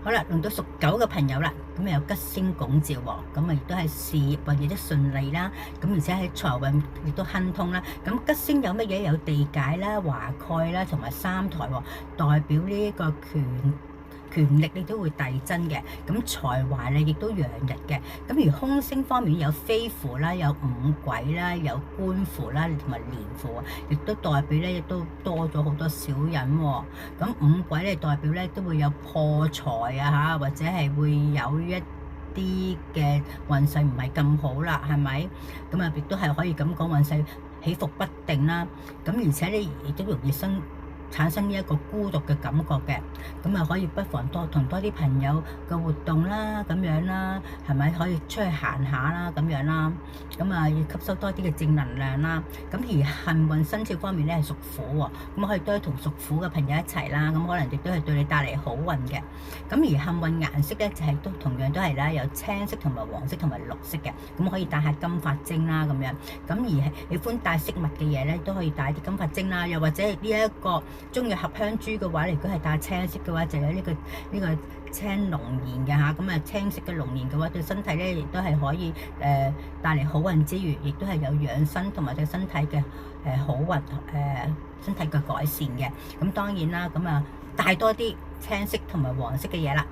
好啦，輪到屬狗嘅朋友啦，咁有吉星拱照喎，咁亦都係事業運亦都順利啦，咁而且喺財運亦都亨通啦。咁吉星有乜嘢？有地解啦、華蓋啦，同埋三台喎，代表呢個權力你都會遞增嘅，咁才華咧亦都洋溢嘅。咁而空星方面有飛符啦，有五鬼啦，有官符啦，同埋年符啊，亦都代表咧亦都多咗好多小人喎。咁五鬼咧代表咧都會有破財啊嚇，或者係會有一啲嘅運勢唔係咁好啦，係咪？咁啊亦都係可以咁講運勢起伏不定啦。咁而且咧亦都容易產生呢一個孤獨嘅感覺嘅，咁啊可以不妨同多啲朋友嘅活動啦，咁樣啦，係咪可以出去行下啦，咁樣啦，咁啊要吸收多啲嘅正能量啦。咁而幸運生肖方面咧係屬虎喎，咁可以多同屬虎嘅朋友一齊啦，咁可能亦都係對你帶嚟好運嘅。咁而幸運顏色咧就係都同樣都係啦，有青色同埋黃色同埋綠色嘅，咁可以戴下金髮晶啦咁樣。咁而喜歡戴飾物嘅嘢咧都可以戴啲金髮晶啦，又或者呢一個中意合香珠嘅話，如果係戴青色嘅話，就有呢個青龍涎嘅嚇，咁啊青色嘅龍涎嘅話，對身體咧亦都係可以帶嚟好運之餘，亦都係有養生同埋對身體嘅好運身體嘅改善嘅。咁當然啦，咁啊帶多啲青色同埋黃色嘅嘢啦。